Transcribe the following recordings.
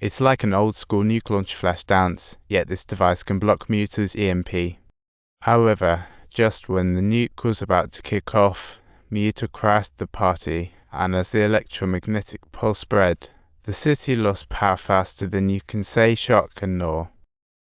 It's like an old-school nuke launch flash dance, yet this device can block Muto's EMP. However, just when the nuke was about to kick off, Muto crashed the party, and as the electromagnetic pulse spread, the city lost power faster than you can say shock and gnaw.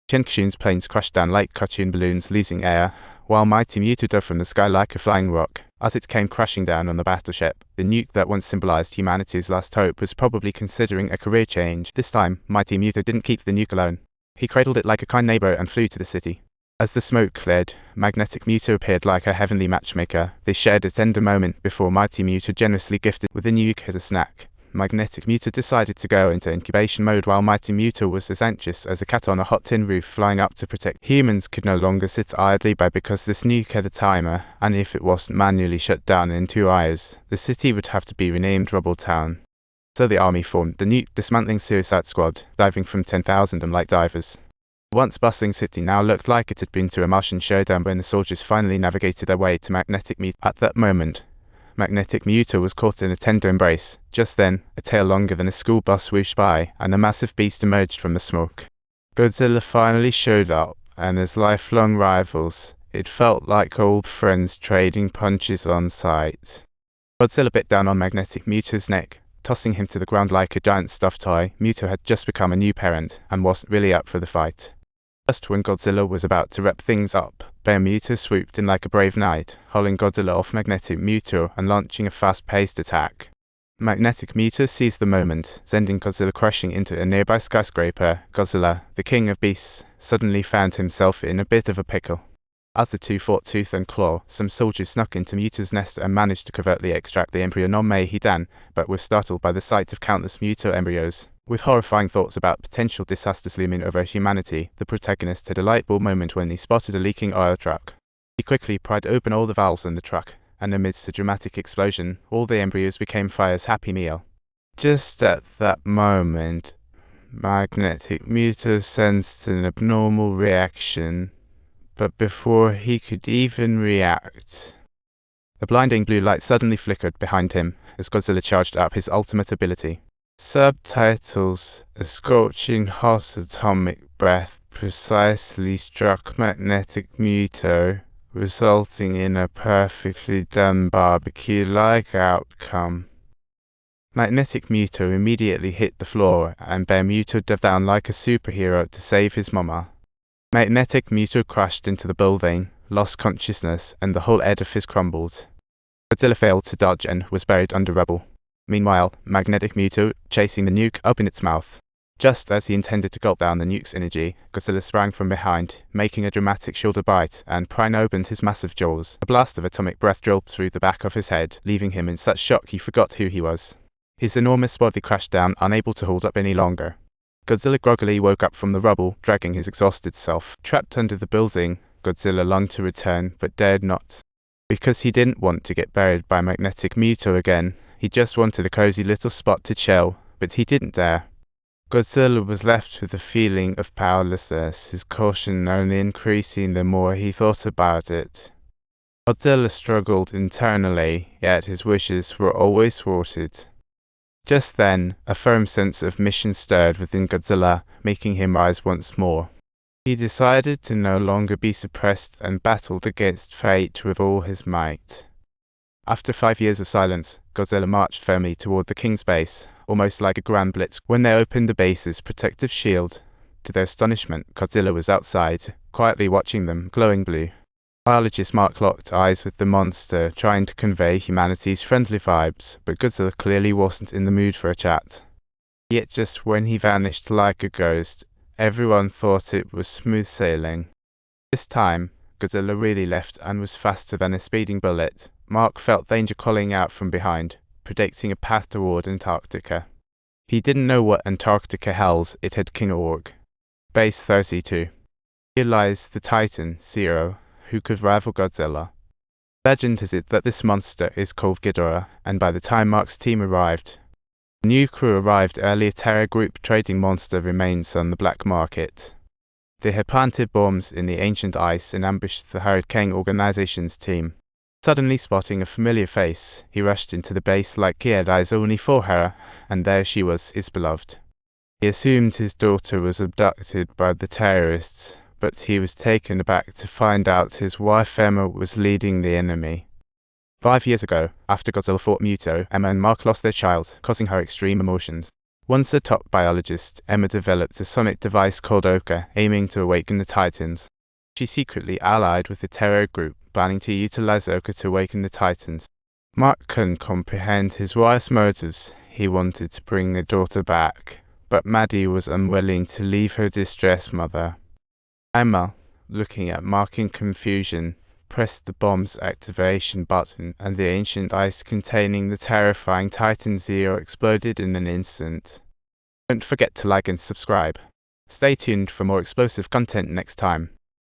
Shinkshin's planes crashed down like cartoon balloons losing air, while mighty Muto dove from the sky like a flying rock. As it came crashing down on the battleship, the nuke that once symbolized humanity's last hope was probably considering a career change. This time, mighty Muto didn't keep the nuke alone. He cradled it like a kind neighbor and flew to the city. As the smoke cleared, magnetic Muto appeared like a heavenly matchmaker. They shared a tender moment before mighty Muto generously gifted with the nuke as a snack. Magnetic Muto decided to go into incubation mode while mighty Muto was as anxious as a cat on a hot tin roof flying up to protect. Humans could no longer sit idly by because this nuke had a timer, and if it wasn't manually shut down in 2 hours, the city would have to be renamed Rubble Town. So the army formed the nuke dismantling suicide squad, diving from 10,000 unlike divers. The once bustling city now looked like it had been through a Martian showdown when the soldiers finally navigated their way to Magnetic Muto. At that moment, Magnetic Muto was caught in a tender embrace. Just then, a tail longer than a school bus swooshed by, and a massive beast emerged from the smoke. Godzilla finally showed up, and as lifelong rivals, it felt like old friends trading punches on sight. Godzilla bit down on Magnetic Muto's neck, tossing him to the ground like a giant stuffed toy. Muto had just become a new parent, and wasn't really up for the fight. Just when Godzilla was about to wrap things up, Muto swooped in like a brave knight, hauling Godzilla off Magnetic Muto and launching a fast-paced attack. Magnetic Muto seized the moment, sending Godzilla crashing into a nearby skyscraper. Godzilla, the king of beasts, suddenly found himself in a bit of a pickle. As the two fought tooth and claw, some soldiers snuck into Muto's nest and managed to covertly extract the embryo non-Hidan, but were startled by the sight of countless Muto embryos. With horrifying thoughts about potential disasters looming over humanity, the protagonist had a light bulb moment when he spotted a leaking oil truck. He quickly pried open all the valves in the truck, and amidst a dramatic explosion, all the embryos became fire's happy meal. Just at that moment, Magnetic Muto sensed an abnormal reaction, but before he could even react, a blinding blue light suddenly flickered behind him as Godzilla charged up his ultimate ability. Subtitles: A scorching hot atomic breath precisely struck Magnetic Muto, resulting in a perfectly done barbecue-like outcome. Magnetic Muto immediately hit the floor, and Muto dove down like a superhero to save his mama. Magnetic Muto crashed into the building, lost consciousness, and the whole edifice crumbled. Godzilla failed to dodge and was buried under rubble. Meanwhile, Magnetic Muto, chasing the nuke, opened its mouth. Just as he intended to gulp down the nuke's energy, Godzilla sprang from behind, making a dramatic shoulder bite, and prying open his massive jaws. A blast of atomic breath drilled through the back of his head, leaving him in such shock he forgot who he was. His enormous body crashed down, unable to hold up any longer. Godzilla groggily woke up from the rubble, dragging his exhausted self. Trapped under the building, Godzilla longed to return, but dared not. Because he didn't want to get buried by Magnetic Muto again. He just wanted a cozy little spot to chill, but he didn't dare. Godzilla was left with a feeling of powerlessness, his caution only increasing the more he thought about it. Godzilla struggled internally, yet his wishes were always thwarted. Just then, a firm sense of mission stirred within Godzilla, making him rise once more. He decided to no longer be suppressed and battled against fate with all his might. After 5 years of silence, Godzilla marched firmly toward the king's base, almost like a grand blitz. When they opened the base's protective shield, to their astonishment, Godzilla was outside, quietly watching them, glowing blue. Biologist Mark locked eyes with the monster, trying to convey humanity's friendly vibes, but Godzilla clearly wasn't in the mood for a chat. Yet just when he vanished like a ghost, everyone thought it was smooth sailing. This time, Godzilla really left and was faster than a speeding bullet. Mark felt danger calling out from behind, predicting a path toward Antarctica. He didn't know what Antarctica held, it had King Org. Base 32. Here lies the Titan, Zero, who could rival Godzilla. Legend has it that this monster is called Ghidorah, and by the time Mark's team arrived, a new crew arrived early. A Terra Group trading monster remains on the black market. They had planted bombs in the ancient ice and ambushed the Hurricane Organization's team. Suddenly spotting a familiar face, he rushed into the base like he had eyes only for her, and there she was, his beloved. He assumed his daughter was abducted by the terrorists, but he was taken aback to find out his wife Emma was leading the enemy. 5 years ago, after Godzilla fought Muto, Emma and Mark lost their child, causing her extreme emotions. Once a top biologist, Emma developed a sonic device called Oka, aiming to awaken the Titans. She secretly allied with the terror group, planning to utilize Oka to awaken the Titans. Mark couldn't comprehend his wife's motives. He wanted to bring the daughter back, but Maddie was unwilling to leave her distressed mother. Emma, looking at Mark in confusion, pressed the bomb's activation button, and the ancient ice containing the terrifying Titan Zero exploded in an instant. Don't forget to like and subscribe. Stay tuned for more explosive content next time.